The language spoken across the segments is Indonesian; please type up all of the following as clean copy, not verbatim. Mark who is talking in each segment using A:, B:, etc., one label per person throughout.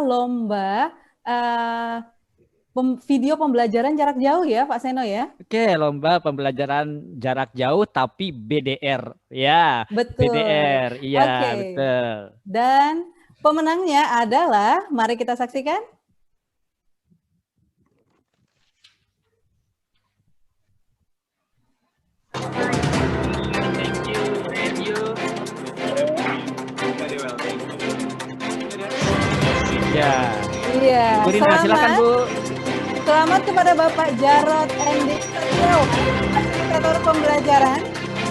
A: lomba video pembelajaran jarak jauh ya Pak Seno ya?
B: Oke, lomba pembelajaran jarak jauh tapi BDR. Ya,
A: Betul.
B: BDR. Iya,
A: Oke.
B: betul.
A: Dan pemenangnya adalah, mari kita saksikan.
B: Ya.
A: Iya.
B: Bu Rina, silakan Bu.
A: Selamat kepada Bapak Jarod Endi Setio, fasilitator pembelajaran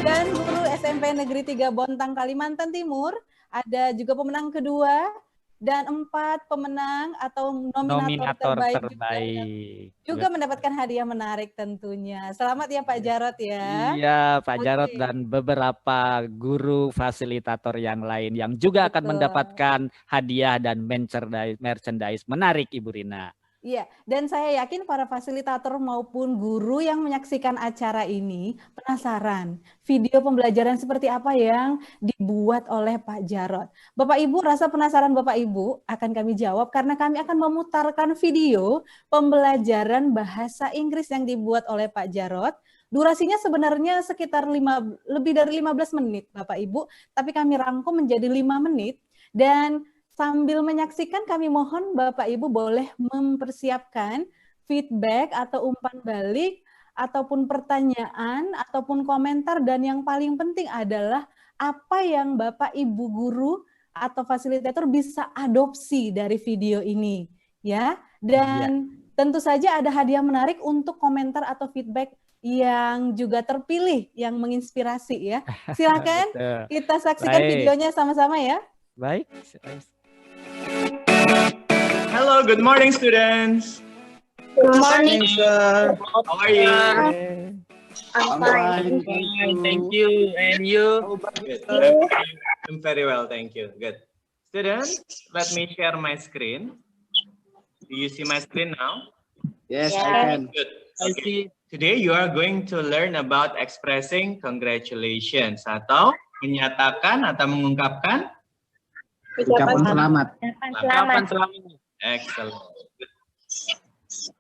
A: dan guru SMP Negeri 3 Bontang, Kalimantan Timur. Ada juga pemenang kedua dan 4 pemenang atau nominator terbaik juga mendapatkan hadiah menarik tentunya. Selamat ya Pak Jarod ya.
B: Iya, Pak Jarod dan beberapa guru fasilitator yang lain yang juga akan mendapatkan hadiah dan merchandise menarik Ibu Rina.
A: Iya, dan saya yakin para fasilitator maupun guru yang menyaksikan acara ini penasaran video pembelajaran seperti apa yang dibuat oleh Pak Jarod. Bapak Ibu, rasa penasaran Bapak Ibu akan kami jawab karena kami akan memutarkan video pembelajaran bahasa Inggris yang dibuat oleh Pak Jarod. Durasinya sebenarnya sekitar lebih dari 15 menit Bapak Ibu, tapi kami rangkum menjadi 5 menit dan sambil menyaksikan, kami mohon Bapak Ibu boleh mempersiapkan feedback atau umpan balik, ataupun pertanyaan, ataupun komentar, dan yang paling penting adalah apa yang Bapak Ibu guru atau fasilitator bisa adopsi dari video ini, ya. Dan tentu saja ada hadiah menarik untuk komentar atau feedback yang juga terpilih, yang menginspirasi ya. Silakan kita saksikan videonya sama-sama ya.
B: Baik.
C: Hello, good morning, students.
D: Good morning,
C: sir. How are you?
D: I'm fine.
C: Thank you. And you? Good. I'm very well, thank you. Good. Students, let me share my screen. Do you see my screen now?
D: Yes, I can.
C: Good. Okay. Today you are going to learn about expressing congratulations atau menyatakan atau mengungkapkan
D: ucapan selamat.
C: Ucapan selamat. Excellent.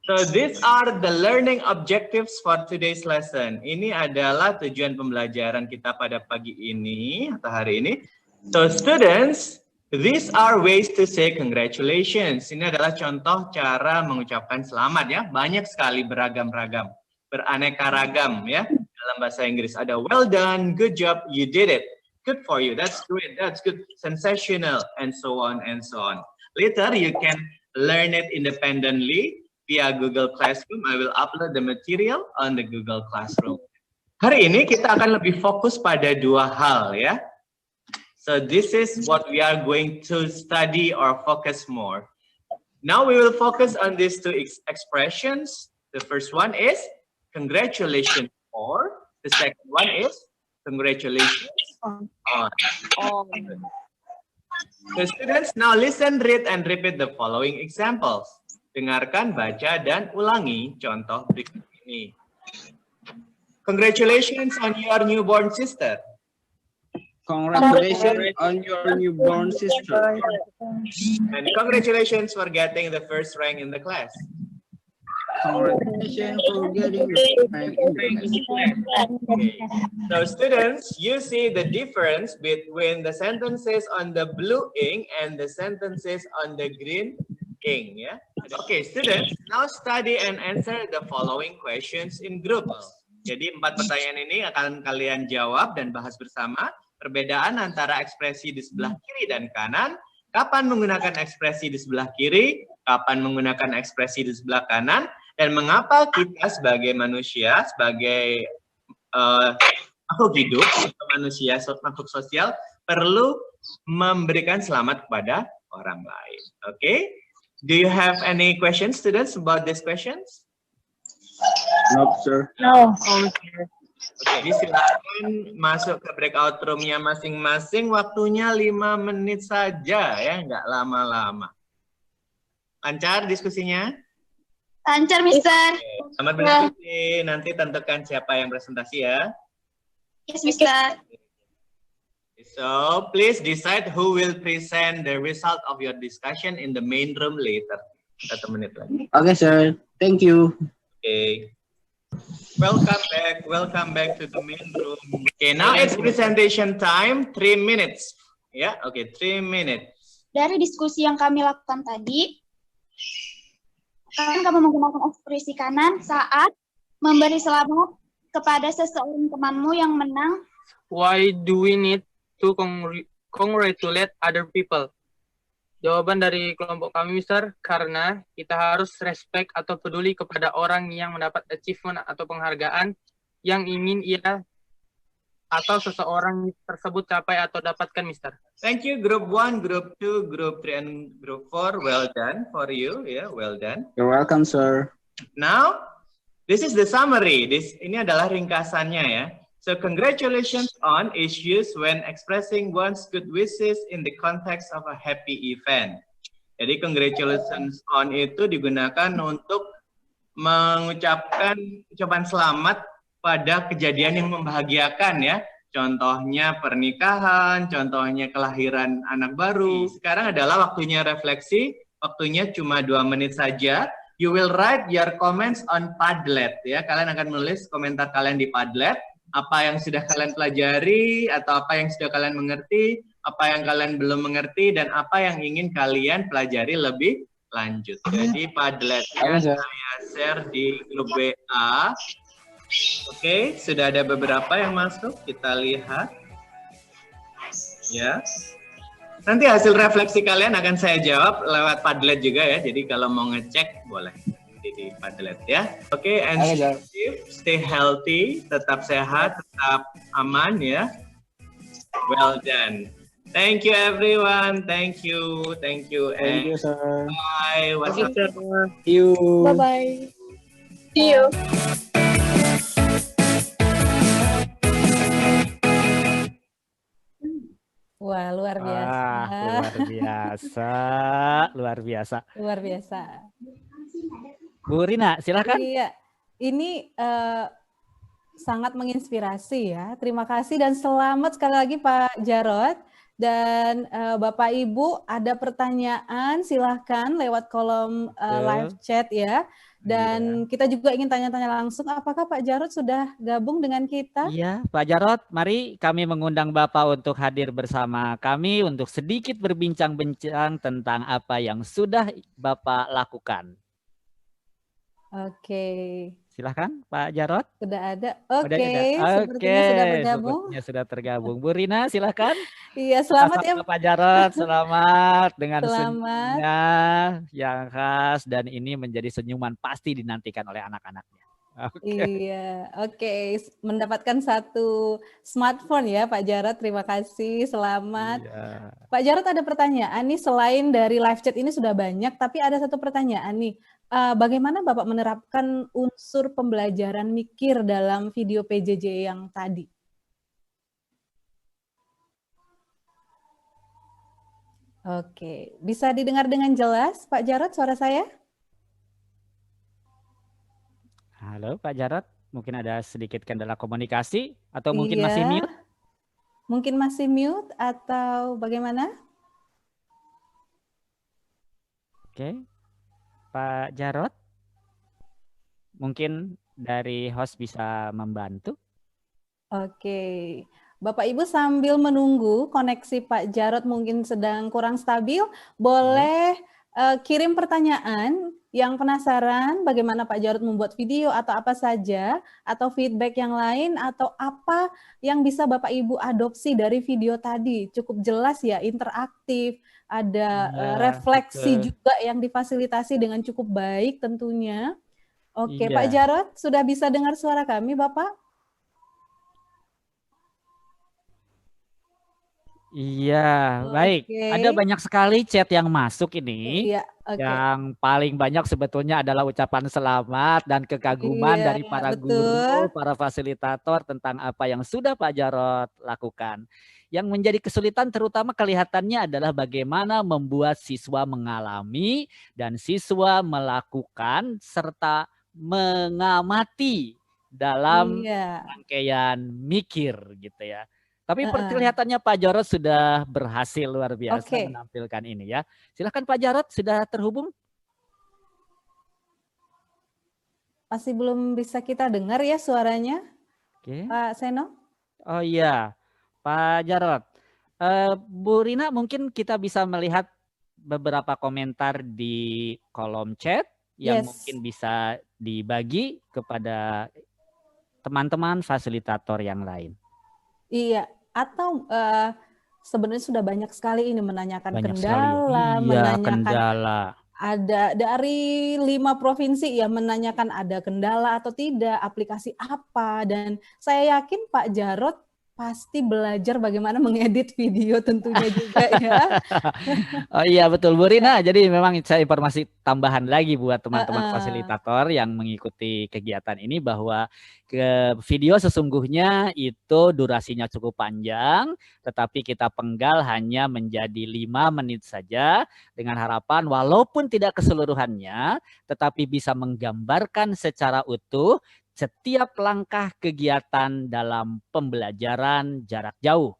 C: So these are the learning objectives for today's lesson. Ini adalah tujuan pembelajaran kita pada pagi ini atau hari ini. So students, these are ways to say congratulations. Ini adalah contoh cara mengucapkan selamat ya. Banyak sekali beragam-ragam, beraneka ragam ya dalam bahasa Inggris. Ada well done, good job, you did it. Good for you, that's great, that's good, sensational, and so on and so on. Later, you can learn it independently via Google Classroom. I will upload the material on the Google Classroom. Hari ini kita akan lebih fokus pada dua hal ya. So this is what we are going to study or focus more. Now we will focus on these two expressions. The first one is congratulations for. The second one is congratulations on. The students now listen, read, and repeat the following examples. Dengarkan, baca, dan ulangi contoh berikut ini. Congratulations on your newborn sister.
D: Congratulations on your newborn sister.
C: And congratulations for getting the first rank in the class.
D: Congratulations for getting the rank in the class.
C: Okay. So students, you see the difference between the sentences on the blue ink and the sentences on the green ink. Yeah. Okay, students, now study and answer the following questions in groups. Jadi 4 pertanyaan ini akan kalian jawab dan bahas bersama. Perbedaan antara ekspresi di sebelah kiri dan kanan. Kapan menggunakan ekspresi di sebelah kiri, kapan menggunakan ekspresi di sebelah kanan, dan mengapa kita sebagai manusia, sebagai makhluk hidup, manusia, makhluk sosial, perlu memberikan selamat kepada orang lain. Okay? Do you have any questions, students, about these questions?
D: No, sir.
A: No.
C: Oke, silakan masuk ke breakout room-nya masing-masing. Waktunya 5 menit saja ya, nggak lama-lama. Lancar diskusinya?
E: Lancar, Mister.
C: Selamat berdiskusi. Nanti tentukan siapa yang presentasi ya.
E: Yes, Mister.
C: So please decide who will present the result of your discussion in the main room later. 1 menit lagi.
D: Okay, sir. Thank you.
C: Okay. Welcome back to the main room. Okay, now it's presentation time. 3 minutes. Ya, oke, 3 minutes.
E: Dari diskusi yang kami lakukan tadi, kan kamu menggunakan ekspresi kanan saat memberi selamat kepada seseorang temanmu yang menang.
F: Why do we need to congratulate other people? Jawaban dari kelompok kami, Mister, karena kita harus respect atau peduli kepada orang yang mendapat achievement atau penghargaan yang ingin ia atau seseorang tersebut capai atau dapatkan, Mister.
C: Thank you, Group 1, Group 2, Group 3, and Group 4. Well done for you. Yeah, well done.
D: You're welcome, sir.
C: Now, this is the summary. Ini adalah ringkasannya ya. So congratulations on is used when expressing one's good wishes in the context of a happy event. Jadi congratulations on itu digunakan untuk mengucapkan ucapan selamat pada kejadian yang membahagiakan ya. Contohnya pernikahan, contohnya kelahiran anak baru. Sekarang adalah waktunya refleksi, waktunya cuma 2 menit saja. You will write your comments on Padlet ya. Kalian akan menulis komentar kalian di Padlet. Apa yang sudah kalian pelajari atau apa yang sudah kalian mengerti, apa yang kalian belum mengerti, dan apa yang ingin kalian pelajari lebih lanjut. Jadi Padletnya saya share di grup WA. Oke, sudah ada beberapa yang masuk, kita lihat. Ya. Nanti hasil refleksi kalian akan saya jawab lewat Padlet juga ya. Jadi kalau mau ngecek boleh di Padlet ya. Oke, and stay healthy, tetap sehat, tetap aman ya. Well done. Thank you everyone. Thank you.
D: Thank you, sir.
C: Bye. What's up?
D: See you.
E: Bye-bye. See you.
A: Wah, luar biasa.
B: Luar biasa. Luar biasa.
A: Luar biasa.
B: Bu Rina, silakan.
A: Iya, ini sangat menginspirasi ya. Terima kasih dan selamat sekali lagi Pak Jarod. Dan Bapak Ibu ada pertanyaan silahkan lewat kolom live chat ya. Dan kita juga ingin tanya-tanya langsung, apakah Pak Jarod sudah gabung dengan kita?
B: Iya, Pak Jarod, mari kami mengundang Bapak untuk hadir bersama kami untuk sedikit berbincang-bincang tentang apa yang sudah Bapak lakukan.
A: Oke.
B: Silahkan Pak Jarod.
A: Sudah ada.
B: Udah ada.
A: Sepertinya sudah bergabung.
B: Sepertinya sudah tergabung. Bu Rina, silahkan.
A: Iya, selamat ya
B: Pak Jarod, selamat dengan
A: Selamat.
B: senyumnya yang khas dan ini menjadi senyuman pasti dinantikan oleh anak-anaknya.
A: Iya, oke. Mendapatkan satu smartphone ya Pak Jarod, terima kasih, selamat.
B: Iya.
A: Pak Jarod ada pertanyaan nih, selain dari live chat ini sudah banyak, tapi ada satu pertanyaan nih. Bagaimana Bapak menerapkan unsur pembelajaran mikir dalam video PJJ yang tadi? Oke, bisa didengar dengan jelas Pak Jarod suara saya?
B: Halo Pak Jarod, mungkin ada sedikit kendala komunikasi atau mungkin masih
A: Iya.
B: mute?
A: Mungkin masih mute atau bagaimana?
B: Oke, Pak Jarod, mungkin dari host bisa membantu.
A: Oke, Bapak Ibu sambil menunggu koneksi Pak Jarod mungkin sedang kurang stabil, boleh kirim pertanyaan yang penasaran bagaimana Pak Jarod membuat video atau apa saja, atau feedback yang lain, atau apa yang bisa Bapak Ibu adopsi dari video tadi. Cukup jelas ya, interaktif, ada refleksi juga yang difasilitasi dengan cukup baik tentunya. Oke,
B: Iya.
A: Pak Jarod, sudah bisa dengar suara kami, Bapak?
B: Iya, baik.
A: Oke.
B: Ada banyak sekali chat yang masuk ini.
A: Iya, oke.
B: Yang paling banyak sebetulnya adalah ucapan selamat dan kekaguman
A: Iya,
B: dari para
A: betul.
B: guru, para fasilitator tentang apa yang sudah Pak Jarod lakukan. Yang menjadi kesulitan terutama kelihatannya adalah bagaimana membuat siswa mengalami dan siswa melakukan serta mengamati dalam
A: Iya.
B: rangkaian mikir gitu ya. Tapi kelihatannya Pak Jarod sudah berhasil luar biasa
A: Oke.
B: menampilkan ini ya. Silahkan Pak Jarod, sudah terhubung?
A: Masih belum bisa kita dengar ya suaranya,
B: Oke.
A: Pak Seno?
B: Oh iya, Pak Jarod. Bu Rina, mungkin kita bisa melihat beberapa komentar di kolom chat yang
A: Yes.
B: mungkin bisa dibagi kepada teman-teman fasilitator yang lain.
A: Iya, atau sebenarnya sudah banyak sekali ini menanyakan
B: Banyak sekali ya.
A: kendala,
B: Iya,
A: menanyakan
B: kendala.
A: ada dari 5 provinsi ya menanyakan ada kendala atau tidak, aplikasi apa, dan saya yakin Pak Jarod pasti belajar bagaimana mengedit video tentunya juga ya.
B: Oh iya betul Bu Rina. Jadi memang saya informasi tambahan lagi buat teman-teman fasilitator yang mengikuti kegiatan ini bahwa video sesungguhnya itu durasinya cukup panjang, tetapi kita penggal hanya menjadi 5 menit saja dengan harapan walaupun tidak keseluruhannya, tetapi bisa menggambarkan secara utuh setiap langkah kegiatan dalam pembelajaran jarak jauh,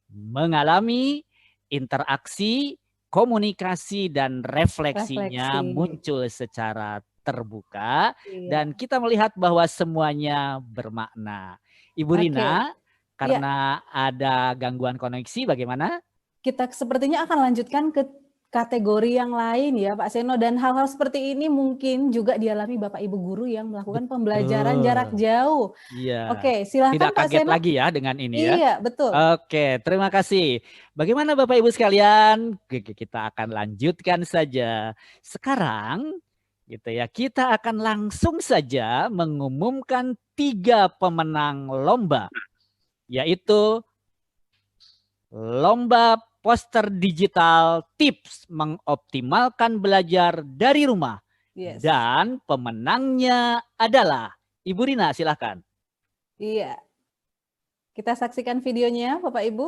B: mengalami interaksi, komunikasi, dan refleksinya muncul secara terbuka, dan kita melihat bahwa semuanya bermakna. Ibu Rina, karena ada gangguan koneksi, bagaimana?
A: Kita sepertinya akan lanjutkan ke kategori yang lain ya Pak Seno, dan hal-hal seperti ini mungkin juga dialami Bapak Ibu guru yang melakukan pembelajaran jarak jauh.
B: Iya.
A: Oke, silakan
B: Tidak
A: Pak
B: kaget
A: Seno.
B: lagi ya dengan ini ya.
A: Iya, betul.
B: Oke, terima kasih. Bagaimana Bapak Ibu sekalian? Kita akan lanjutkan saja. Sekarang gitu ya, kita akan langsung saja mengumumkan 3 pemenang lomba, yaitu lomba poster digital tips mengoptimalkan belajar dari rumah.
A: Yes.
B: Dan pemenangnya adalah Ibu Rina, silahkan.
A: Iya. Kita saksikan videonya Bapak Ibu.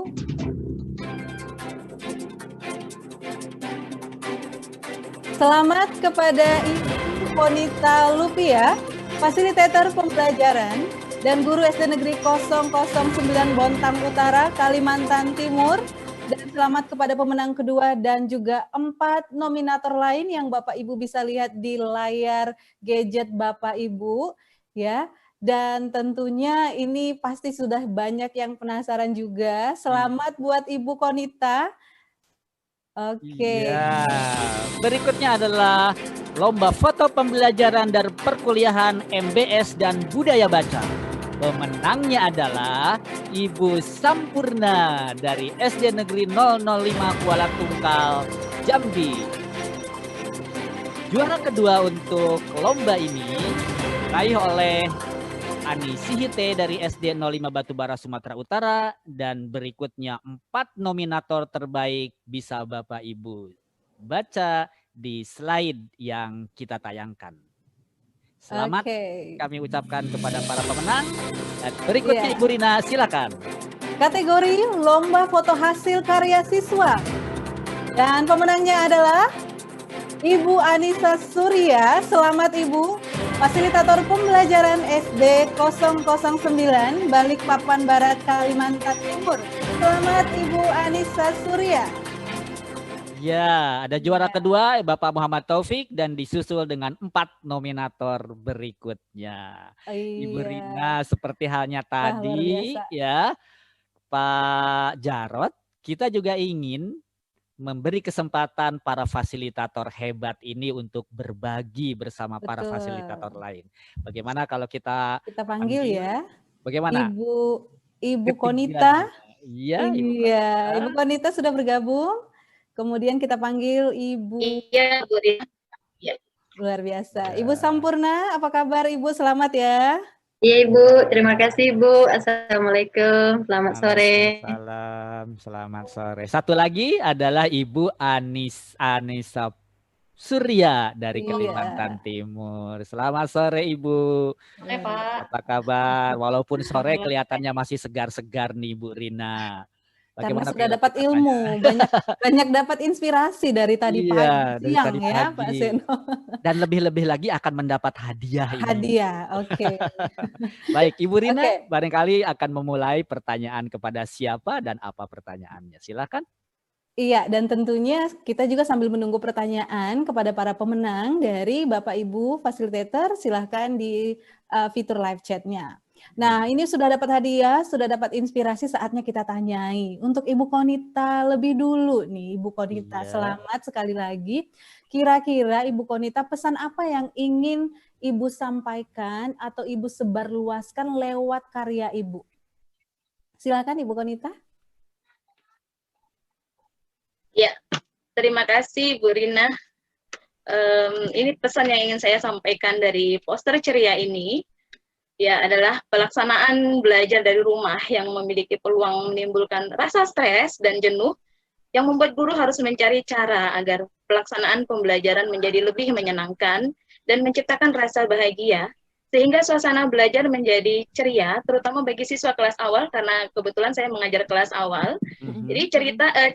A: Selamat kepada Ibu Ponita Lupia, fasilitator pembelajaran dan guru SD Negeri 009 Bontang Utara, Kalimantan Timur. Dan selamat kepada pemenang kedua dan juga 4 nominator lain yang Bapak Ibu bisa lihat di layar gadget Bapak Ibu ya. Dan tentunya ini pasti sudah banyak yang penasaran juga. Selamat buat Ibu Konita. Oke.
B: Ya, berikutnya adalah lomba foto pembelajaran dan perkuliahan MBS dan budaya baca. Pemenangnya adalah Ibu Sampurna dari SD Negeri 005 Kuala Tungkal, Jambi. Juara kedua untuk lomba ini diraih oleh Ani Sihite dari SD 05 Batubara, Sumatera Utara, dan berikutnya 4 nominator terbaik bisa Bapak Ibu baca di slide yang kita tayangkan. Selamat kami ucapkan kepada para pemenang. Dan berikutnya Ibu Rina, silakan.
A: Kategori lomba foto hasil karya siswa. Dan pemenangnya adalah Ibu Anissa Surya. Selamat Ibu, fasilitator pembelajaran SD 009 Balikpapan Barat, Kalimantan Timur. Selamat Ibu Anissa Surya.
B: Ya, ada juara kedua Bapak Muhammad Taufik dan disusul dengan 4 nominator berikutnya. Ibu Rina, seperti halnya tadi ya Pak Jarod, kita juga ingin memberi kesempatan para fasilitator hebat ini untuk berbagi bersama para fasilitator lain. Bagaimana kalau kita
A: panggil ya?
B: Bagaimana?
A: Ibu Konita.
B: Iya,
A: Ibu Konita sudah bergabung. Kemudian kita panggil Ibu.
G: Iya, Bu Rina. Ya.
A: Luar biasa. Ibu Sampurna, apa kabar Ibu? Selamat ya.
G: Iya Ibu, terima kasih Ibu. Assalamualaikum, selamat sore.
B: Selamat sore. Satu lagi adalah Ibu Anissa Surya dari Kalimantan Timur. Selamat sore Ibu.
G: Sore Pak.
B: Apa kabar? Walaupun sore kelihatannya masih segar-segar nih Bu Rina.
A: Karena
B: Bagaimana
A: sudah
B: tanggapan
A: dapat
B: kakaknya?
A: ilmu, banyak banyak dapat inspirasi dari tadi
B: Iya,
A: pagi,
B: dari
A: siang
B: tadi
A: ya Pak
B: pagi.
A: Seno.
B: Dan lebih-lebih lagi akan mendapat hadiah ini.
A: Hadiah, oke.
B: Baik, Ibu Rina
A: Oke.
B: barangkali akan memulai pertanyaan kepada siapa dan apa pertanyaannya. Silakan.
A: Iya, dan tentunya kita juga sambil menunggu pertanyaan kepada para pemenang dari Bapak Ibu fasilitator, silahkan di fitur live chat-nya. Nah, ini sudah dapat hadiah, sudah dapat inspirasi, saatnya kita tanyai. Untuk Ibu Konita lebih dulu nih, Ibu Konita,
B: Iya.
A: selamat sekali lagi. Kira-kira Ibu Konita pesan apa yang ingin Ibu sampaikan atau Ibu sebarluaskan lewat karya Ibu? Silakan Ibu Konita.
G: Ya, terima kasih Bu Rina. Ini pesan yang ingin saya sampaikan dari poster ceria ini, ya adalah pelaksanaan belajar dari rumah yang memiliki peluang menimbulkan rasa stres dan jenuh, yang membuat guru harus mencari cara agar pelaksanaan pembelajaran menjadi lebih menyenangkan dan menciptakan rasa bahagia, sehingga suasana belajar menjadi ceria, terutama bagi siswa kelas awal, karena kebetulan saya mengajar kelas awal. Jadi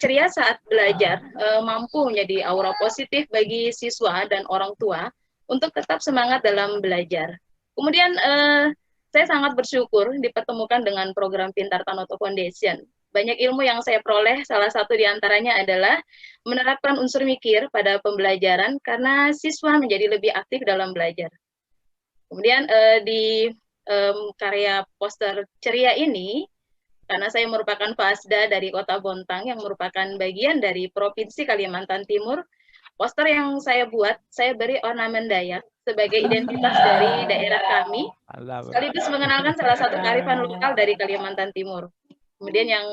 G: ceria saat belajar mampu menjadi aura positif bagi siswa dan orang tua untuk tetap semangat dalam belajar. Kemudian saya sangat bersyukur dipertemukan dengan program Pintar Tanoto Foundation. Banyak ilmu yang saya peroleh, salah satu diantaranya adalah menerapkan unsur mikir pada pembelajaran karena siswa menjadi lebih aktif dalam belajar. Kemudian di karya poster ceria ini, karena saya merupakan Fasda dari Kota Bontang yang merupakan bagian dari Provinsi Kalimantan Timur, poster yang saya buat, saya beri ornamen Dayak sebagai identitas dari daerah kami, sekaligus mengenalkan salah satu kearifan lokal dari Kalimantan Timur. Kemudian yang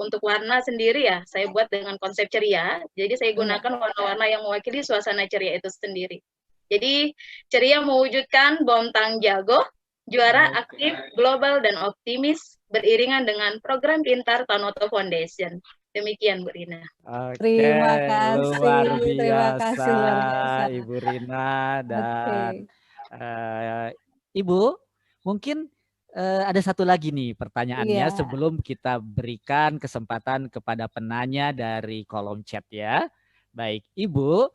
G: untuk warna sendiri ya, saya buat dengan konsep ceria, jadi saya gunakan warna-warna yang mewakili suasana ceria itu sendiri. Jadi ceria mewujudkan Bontang jago, juara aktif, global, dan optimis, beriringan dengan program Pintar Tanoto Foundation. Demikian Bu Rina.
B: Oke,
A: Terima kasih,
B: luar
A: terima kasih, luar biasa.
B: biasa Ibu Rina dan Ibu, mungkin ada satu lagi nih pertanyaannya sebelum kita berikan kesempatan kepada penanya dari kolom chat ya. Baik, Ibu,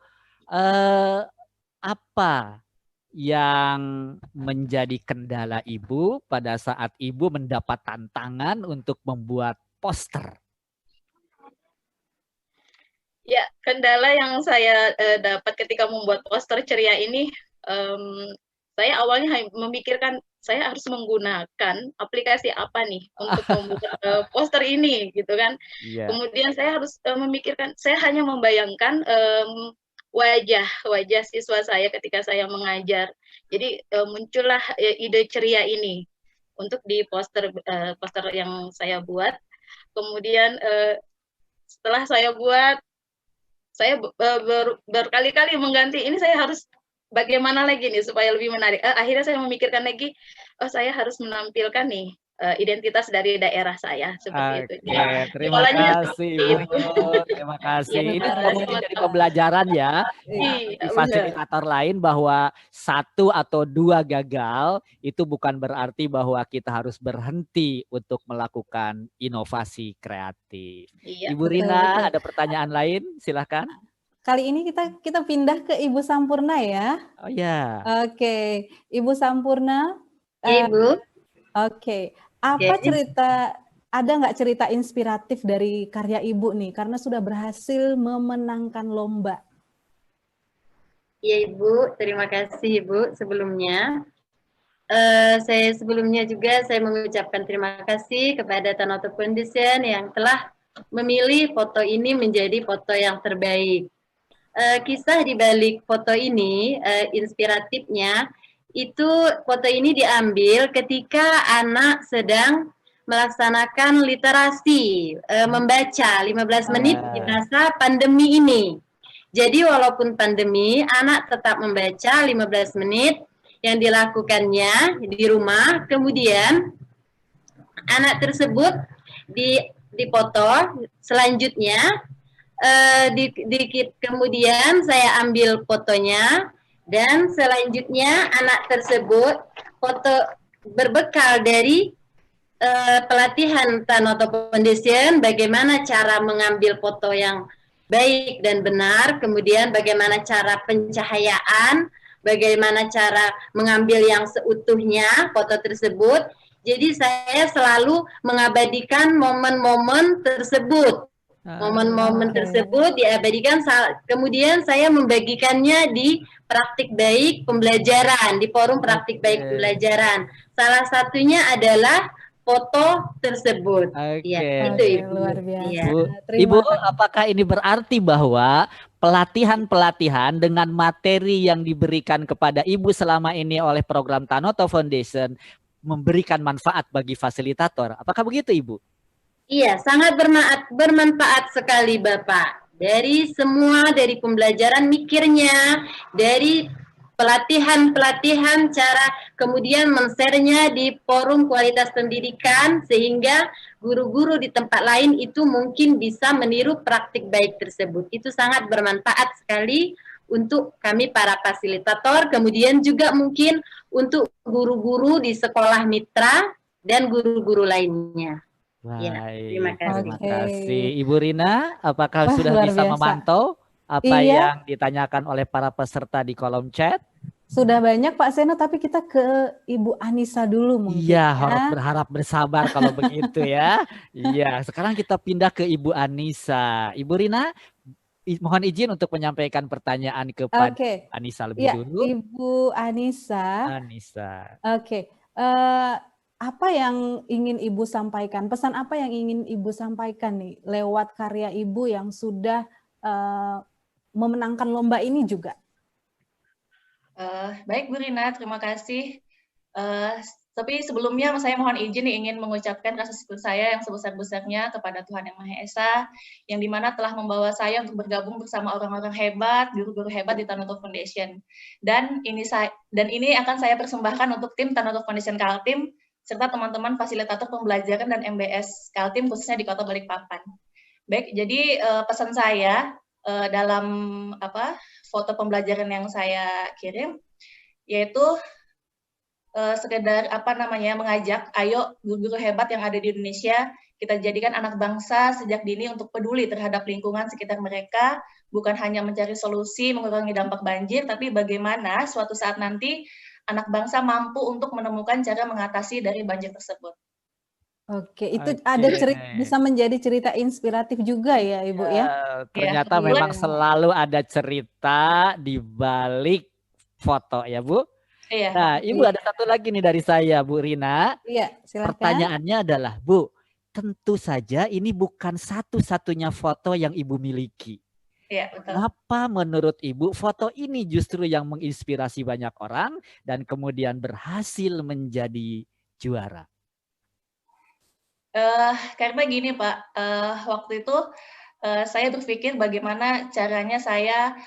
B: apa yang menjadi kendala Ibu pada saat Ibu mendapat tantangan untuk membuat poster?
G: Ya, kendala yang saya dapat ketika membuat poster ceria ini, saya awalnya memikirkan saya harus menggunakan aplikasi apa nih untuk membuat poster ini, gitu kan. Kemudian saya harus memikirkan, saya hanya membayangkan wajah siswa saya ketika saya mengajar. Jadi muncullah ide ceria ini untuk di poster yang saya buat. Kemudian setelah saya buat, saya berkali-kali mengganti, ini saya harus bagaimana lagi nih supaya lebih menarik. Akhirnya saya memikirkan lagi, oh saya harus menampilkan nih identitas dari daerah saya seperti itu.
B: Oke, terima kasih Ibu. Terima kasih. Ini juga mungkin jadi pembelajaran ya di fasilitator lain bahwa satu atau dua gagal itu bukan berarti bahwa kita harus berhenti untuk melakukan inovasi kreatif. Ibu Rina, ada pertanyaan lain? Silahkan.
A: Kali ini kita pindah ke Ibu Sampurna ya.
B: Oh ya.
A: Oke, Ibu Sampurna.
G: Ibu.
A: Oke. Apa cerita, ada nggak cerita inspiratif dari karya Ibu nih, karena sudah berhasil memenangkan lomba?
G: Iya Ibu, terima kasih Ibu sebelumnya. Saya sebelumnya juga saya mengucapkan terima kasih kepada Tanoto Foundation yang telah memilih foto ini menjadi foto yang terbaik. Kisah di balik foto ini, inspiratifnya, itu foto ini diambil ketika anak sedang melaksanakan literasi, membaca 15 menit di masa pandemi ini. Jadi walaupun pandemi, anak tetap membaca 15 menit yang dilakukannya di rumah. Kemudian anak tersebut dipoto. Selanjutnya, kemudian saya ambil fotonya. Dan selanjutnya anak tersebut foto berbekal dari
H: pelatihan Tanoto Foundation, bagaimana cara mengambil foto yang baik dan benar, kemudian bagaimana cara pencahayaan, bagaimana cara mengambil yang seutuhnya foto tersebut. Jadi saya selalu mengabadikan momen-momen tersebut. Momen-momen tersebut diabadikan, kemudian saya membagikannya di praktik baik pembelajaran, di forum praktik baik pembelajaran. Salah satunya adalah foto tersebut. Ya, itu Ibu.
A: Luar biasa.
H: Ya.
B: Ibu, apakah ini berarti bahwa pelatihan-pelatihan dengan materi yang diberikan kepada Ibu selama ini oleh program Tanoto Foundation memberikan manfaat bagi fasilitator? Apakah begitu, Ibu?
H: Iya, sangat bermanfaat sekali Bapak. Dari pembelajaran mikirnya, dari pelatihan-pelatihan, cara kemudian men-share-nya di forum kualitas pendidikan, sehingga guru-guru di tempat lain itu mungkin bisa meniru praktik baik tersebut. Itu sangat bermanfaat sekali untuk kami para fasilitator, kemudian juga mungkin untuk guru-guru di sekolah mitra dan guru-guru lainnya.
B: Baik,
H: Ya, terima kasih.
B: terima kasih. Ibu Rina, apakah
A: Wah,
B: sudah
A: luar
B: bisa
A: biasa.
B: memantau apa
A: Iya.
B: yang ditanyakan oleh para peserta di kolom chat?
A: Sudah banyak Pak Seno, tapi kita ke Ibu Anissa dulu mungkin.
B: Iya, harap berharap bersabar kalau begitu ya. Iya, sekarang kita pindah ke Ibu Anissa. Ibu Rina, mohon izin untuk menyampaikan pertanyaan kepada
A: Oke.
B: Anissa lebih
A: Ya,
B: dulu.
A: Ibu Anissa.
B: Anissa.
A: Oke. Apa yang ingin Ibu sampaikan? Pesan apa yang ingin Ibu sampaikan nih lewat karya Ibu yang sudah memenangkan lomba ini juga?
G: Baik Bu Rina, terima kasih. Tapi sebelumnya saya mohon izin ingin mengucapkan rasa syukur saya yang sebesar-besarnya kepada Tuhan Yang Maha Esa, yang dimana telah membawa saya untuk bergabung bersama orang-orang hebat, guru-guru hebat di Tanoto Foundation. Dan ini akan saya persembahkan untuk tim Tanoto Foundation Kaltim, serta teman-teman fasilitator pembelajaran dan MBS Kaltim khususnya di Kota Balikpapan. Baik, jadi pesan saya dalam foto pembelajaran yang saya kirim yaitu sekedar mengajak ayo guru-guru hebat yang ada di Indonesia kita jadikan anak bangsa sejak dini untuk peduli terhadap lingkungan sekitar mereka, bukan hanya mencari solusi mengurangi dampak banjir, tapi bagaimana suatu saat nanti anak bangsa mampu untuk menemukan cara mengatasi dari banjir tersebut.
A: Oke, itu ada bisa menjadi cerita inspiratif juga ya Ibu ya?
B: Ternyata memang selalu ada cerita di balik foto ya Bu.
G: Iya.
B: Nah, Ibu ada satu lagi nih dari saya Bu Rina.
A: Iya, silakan.
B: Pertanyaannya adalah Bu, tentu saja ini bukan satu-satunya foto yang Ibu miliki.
G: Iya, betul.
B: Kenapa menurut Ibu foto ini justru yang menginspirasi banyak orang dan kemudian berhasil menjadi juara?
G: Karena gini Pak, waktu itu saya berpikir bagaimana caranya saya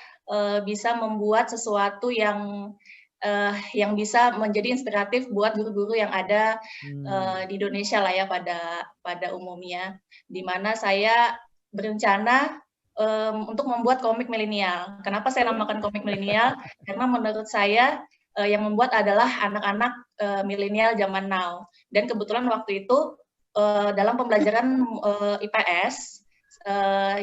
G: bisa membuat sesuatu yang bisa menjadi inspiratif buat guru-guru yang ada di Indonesia lah ya pada umumnya, di mana saya berencana untuk membuat komik milenial. Kenapa saya namakan komik milenial? Karena menurut saya yang membuat adalah anak-anak milenial zaman now. Dan kebetulan waktu itu dalam pembelajaran IPS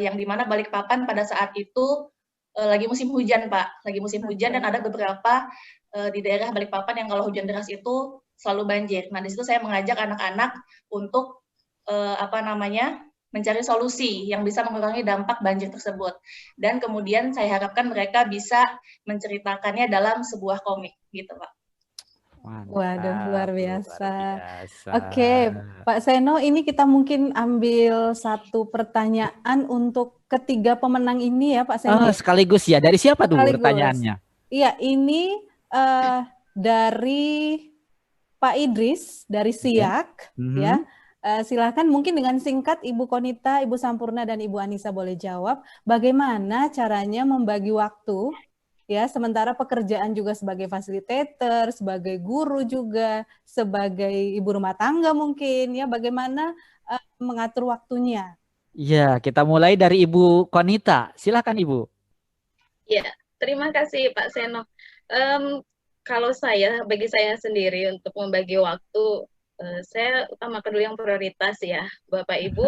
G: yang dimana Balikpapan pada saat itu lagi musim hujan Pak, lagi musim hujan dan ada beberapa di daerah Balikpapan yang kalau hujan deras itu selalu banjir. Nah di situ saya mengajak anak-anak untuk mencari solusi yang bisa mengurangi dampak banjir tersebut. Dan kemudian saya harapkan mereka bisa menceritakannya dalam sebuah komik gitu Pak.
B: Mantap,
A: Waduh, luar biasa.
B: biasa.
A: Oke, Pak Seno, ini kita mungkin ambil satu pertanyaan untuk ketiga pemenang ini ya Pak Seno.
B: Sekaligus ya, dari siapa dulu
A: Sekaligus.
B: pertanyaannya?
A: Iya, ini dari Pak Idris, dari SIAK, ya. Silakan mungkin dengan singkat Ibu Konita, Ibu Sampurna, dan Ibu Anissa boleh jawab. Bagaimana caranya membagi waktu, ya, sementara pekerjaan juga sebagai fasilitator, sebagai guru juga, sebagai ibu rumah tangga mungkin, ya, bagaimana mengatur waktunya?
B: Ya, kita mulai dari Ibu Konita. Silakan Ibu.
G: Ya, terima kasih Pak Seno. Kalau bagi saya sendiri untuk membagi waktu, Saya utamakan dulu yang prioritas ya, Bapak Ibu.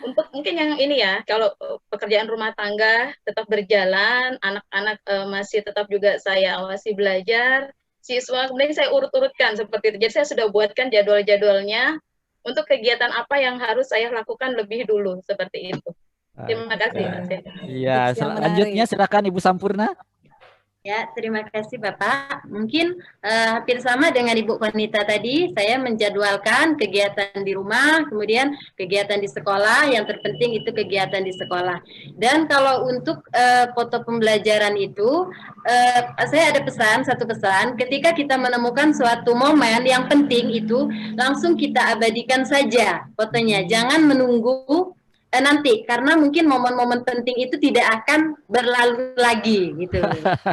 G: Untuk mungkin yang ini ya, kalau pekerjaan rumah tangga tetap berjalan, anak-anak masih tetap juga saya awasi belajar, siswa kemudian saya urut-urutkan seperti itu. Jadi saya sudah buatkan jadwal-jadwalnya untuk kegiatan apa yang harus saya lakukan lebih dulu seperti itu. Terima kasih, Mas.
B: Iya, selanjutnya silakan Ibu Sampurna.
H: Ya, terima kasih Bapak. Mungkin hampir sama dengan Ibu Konita tadi, saya menjadwalkan kegiatan di rumah, kemudian kegiatan di sekolah, yang terpenting itu kegiatan di sekolah. Dan kalau untuk foto pembelajaran itu, saya ada satu pesan, ketika kita menemukan suatu momen yang penting itu, langsung kita abadikan saja fotonya, jangan menunggu nanti, karena mungkin momen-momen penting itu tidak akan berlalu lagi gitu.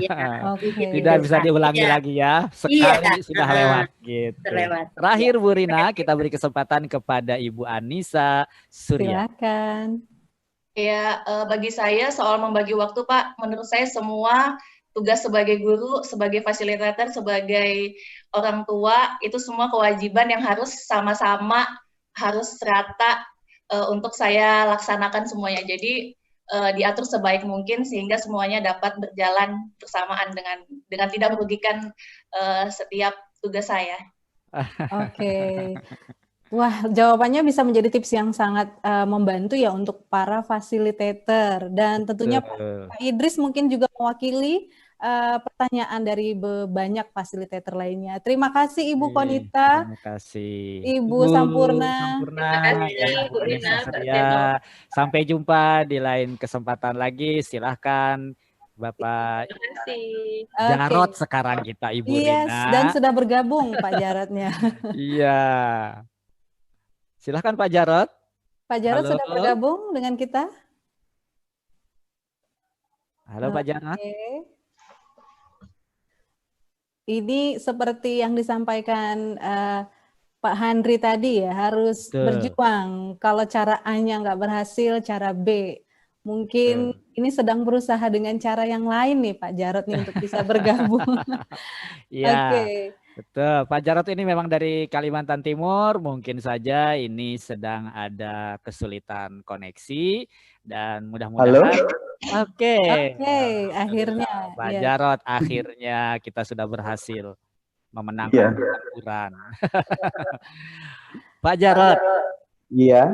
H: Ya,
B: tidak bisa diulangi lagi ya. Sekali sudah lewat gitu.
H: Terlewat.
B: Terakhir Bu Rina, kita beri kesempatan kepada Ibu Anissa Surya.
A: Silakan.
I: Ya, bagi saya soal membagi waktu Pak, menurut saya semua tugas sebagai guru, sebagai fasilitator, sebagai orang tua, itu semua kewajiban yang harus sama-sama, harus rata untuk saya laksanakan semuanya. Jadi diatur sebaik mungkin sehingga semuanya dapat berjalan bersamaan dengan tidak merugikan setiap tugas saya.
A: Oke. Wah, jawabannya bisa menjadi tips yang sangat membantu ya untuk para fasilitator, dan tentunya Pak Idris mungkin juga mewakili pertanyaan dari banyak fasilitator lainnya. Terima kasih Ibu Konita.
B: Terima kasih
A: Ibu Sampurna.
G: Terima kasih Bu Rina.
B: Sampai jumpa di lain kesempatan lagi. Silahkan Bapak Jarot sekarang kita Ibu Rina.
A: Dan sudah bergabung Pak Jarotnya.
B: Iya. Silahkan Pak Jarot.
A: Pak Jarot sudah bergabung dengan kita.
B: Halo Pak Jarot.
A: Ini seperti yang disampaikan Pak Handri tadi ya, harus berjuang. Kalau cara A-nya nggak berhasil, cara B. Mungkin ini sedang berusaha dengan cara yang lain nih Pak Jarot nih untuk bisa bergabung.
B: Iya, betul. Pak Jarot ini memang dari Kalimantan Timur, mungkin saja ini sedang ada kesulitan koneksi dan mudah-mudahan. Oke,
A: akhirnya.
B: Pak Jarot, akhirnya kita sudah berhasil memenangkan pertempuran. Pak Jarot. Iya.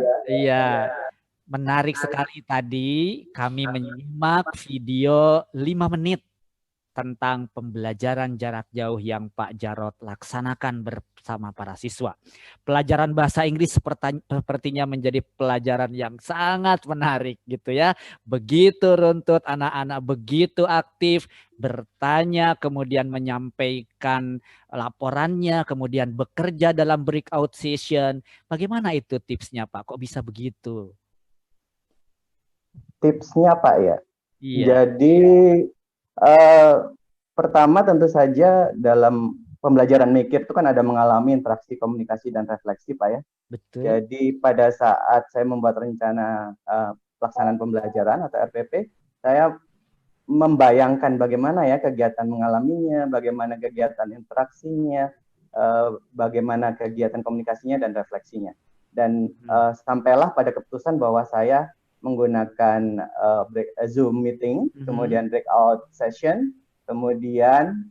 B: Menarik sekali tadi kami menyimak video 5 menit tentang pembelajaran jarak jauh yang Pak Jarot laksanakan bersama para siswa. Pelajaran bahasa Inggris sepertinya menjadi pelajaran yang sangat menarik gitu ya. Begitu runtut, anak-anak begitu aktif, bertanya, kemudian menyampaikan laporannya, kemudian bekerja dalam breakout session. Bagaimana itu tipsnya Pak? Kok bisa begitu?
J: Tipsnya Pak ya.
B: Iya.
J: Jadi pertama tentu saja dalam pembelajaran mikir itu kan ada mengalami interaksi, komunikasi, dan refleksi Pak ya.
B: Betul.
J: Jadi pada saat saya membuat rencana pelaksanaan pembelajaran atau RPP, saya membayangkan bagaimana ya kegiatan mengalaminya, bagaimana kegiatan interaksinya, bagaimana kegiatan komunikasinya dan refleksinya. Dan sampailah pada keputusan bahwa saya menggunakan Zoom meeting, kemudian breakout session, kemudian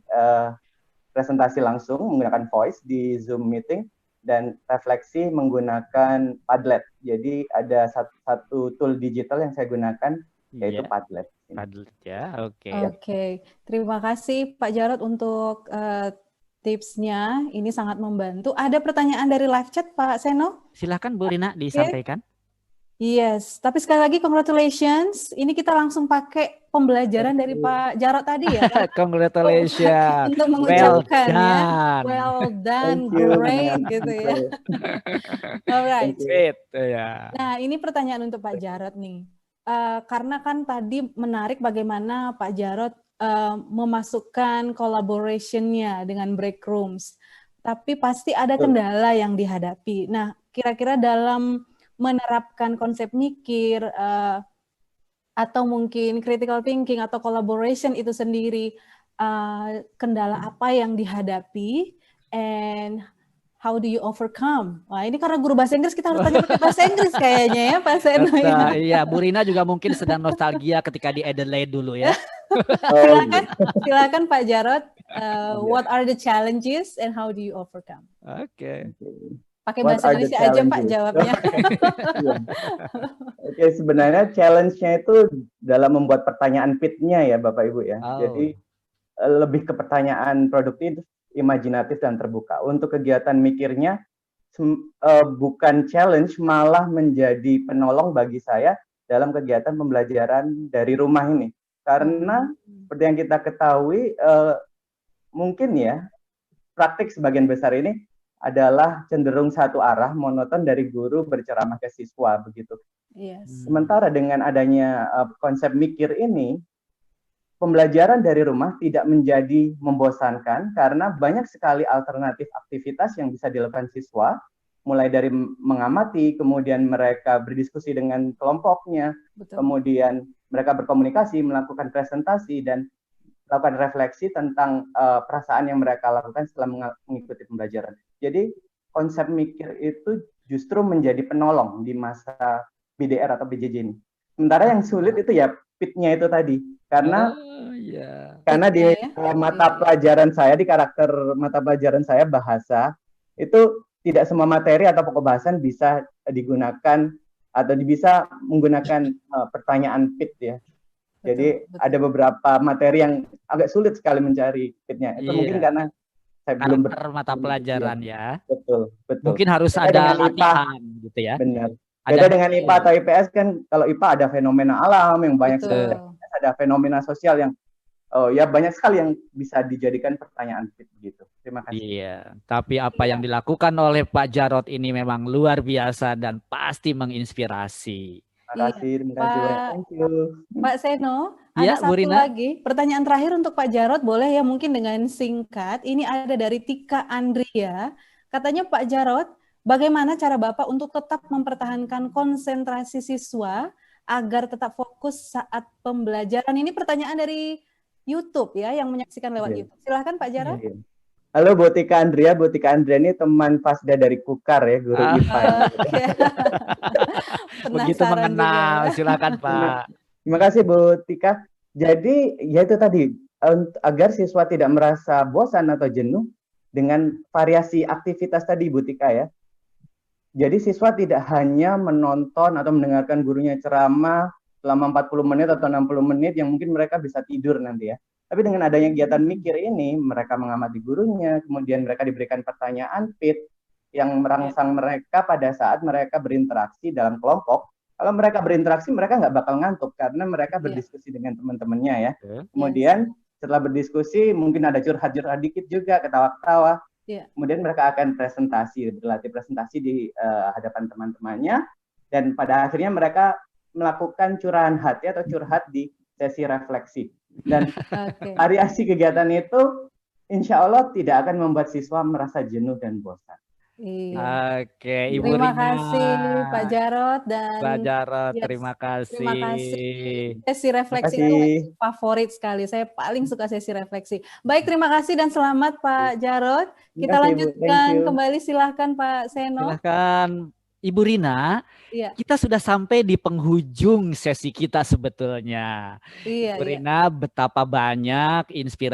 J: presentasi langsung menggunakan voice di Zoom meeting, dan refleksi menggunakan Padlet. Jadi ada satu tool digital yang saya gunakan, yaitu Padlet.
B: Padlet ya, oke.
A: Oke, terima kasih Pak Jarot untuk tipsnya. Ini sangat membantu. Ada pertanyaan dari live chat Pak Seno?
B: Silakan Bu Rina disampaikan.
A: Yes, tapi sekali lagi congratulations. Ini kita langsung pakai pembelajaran dari Pak Jarot tadi ya.
B: Congratulations.
A: Untuk mengucapkan well done, great gitu ya. Alright. Nah, ini pertanyaan untuk Pak Jarot nih. Karena kan tadi menarik bagaimana Pak Jarot memasukkan collaboration-nya dengan break rooms. Tapi pasti ada kendala yang dihadapi. Nah, kira-kira dalam menerapkan konsep mikir atau mungkin critical thinking atau collaboration itu sendiri, kendala apa yang dihadapi, and how do you overcome? Wah, ini karena guru bahasa Inggris kita harus tanya pakai bahasa Inggris kayaknya ya, Pak Seno.
B: Betul, iya, Bu Rina juga mungkin sedang nostalgia ketika di Adelaide dulu ya.
A: Silakan Pak Jarod. What are the challenges and how do you overcome?
B: Oke.
A: Pakai
J: What
A: bahasa
J: are the
A: Indonesia aja Pak
J: challenges?
A: jawabnya.
J: Oke, sebenarnya challenge-nya itu dalam membuat pertanyaan pitnya ya Bapak Ibu ya.
B: Oh.
J: Jadi lebih ke pertanyaan produktif, imajinatif dan terbuka. Untuk kegiatan mikirnya bukan challenge, malah menjadi penolong bagi saya dalam kegiatan pembelajaran dari rumah ini. Karena seperti yang kita ketahui, mungkin ya praktik sebagian besar ini adalah cenderung satu arah, monoton dari guru berceramah ke siswa begitu.
A: Yes.
J: Sementara dengan adanya konsep mikir ini, pembelajaran dari rumah tidak menjadi membosankan karena banyak sekali alternatif aktivitas yang bisa dilakukan siswa, mulai dari mengamati, kemudian mereka berdiskusi dengan kelompoknya,
A: Betul.
J: kemudian mereka berkomunikasi, melakukan presentasi, dan melakukan refleksi tentang perasaan yang mereka lakukan setelah mengikuti pembelajaran. Jadi konsep mikir itu justru menjadi penolong di masa BDR atau BJJ ini. Sementara yang sulit itu ya pitnya itu tadi, karena di mata pelajaran saya, di karakter mata pelajaran saya bahasa, itu tidak semua materi atau pokok bahasan bisa digunakan atau bisa menggunakan pertanyaan pit ya. Jadi ada beberapa materi yang agak sulit sekali mencari pitnya. Itu mungkin karena saya belum
B: mata pelajaran ya.
J: Betul.
B: Mungkin harus ada latihan gitu ya.
J: Benar. Beda dengan IPA atau IPS kan, kalau IPA ada fenomena alam yang banyak sekali, ada fenomena sosial yang ya banyak sekali yang bisa dijadikan pertanyaan fit begitu. Terima kasih.
B: Iya, tapi apa yang dilakukan oleh Pak Jarod ini memang luar biasa dan pasti menginspirasi.
J: Terima kasih banyak. Thank you.
A: Pak Seno,
B: Ya,
A: ada
B: Bu
A: satu
B: Rina.
A: lagi pertanyaan terakhir untuk Pak Jarod, boleh ya mungkin dengan singkat. Ini ada dari Tika Andria. Katanya Pak Jarod, bagaimana cara Bapak untuk tetap mempertahankan konsentrasi siswa agar tetap fokus saat pembelajaran? Ini pertanyaan dari YouTube ya, yang menyaksikan lewat YouTube. Silahkan Pak Jarod.
J: Halo Bu Tika Andrea. Bu Tika Andrea ini teman Fasda dari Kukar ya, guru IPA.
B: Begitu mengenal, silakan Pak.
J: Terima kasih Bu Tika. Jadi ya itu tadi, agar siswa tidak merasa bosan atau jenuh dengan variasi aktivitas tadi Bu Tika ya. Jadi siswa tidak hanya menonton atau mendengarkan gurunya ceramah selama 40 menit atau 60 menit yang mungkin mereka bisa tidur nanti ya. Tapi dengan adanya kegiatan mikir ini, mereka mengamati gurunya, kemudian mereka diberikan pertanyaan pit yang merangsang mereka pada saat mereka berinteraksi dalam kelompok. Kalau mereka berinteraksi, mereka nggak bakal ngantuk karena mereka berdiskusi dengan teman-temannya ya. Kemudian setelah berdiskusi, mungkin ada curhat-curhat dikit juga, ketawa-ketawa. Kemudian mereka akan berlatih presentasi di hadapan teman-temannya, dan pada akhirnya mereka melakukan curahan hati atau curhat di sesi refleksi. Dan variasi kegiatan itu insya Allah tidak akan membuat siswa merasa jenuh dan bosan.
B: Oke, Ibu
A: Terima
B: Rina.
A: kasih Pak Jarod dan
B: Pak Jarod, terima kasih.
A: Terima kasih. Sesi refleksi itu favorit sekali. Saya paling suka sesi refleksi. Baik, terima kasih dan selamat Pak Jarod. Kita lanjutkan kembali, silahkan Pak Seno.
B: Silahkan Ibu Rina. Kita sudah sampai di penghujung sesi kita sebetulnya. Ibu Rina, betapa banyak inspirasi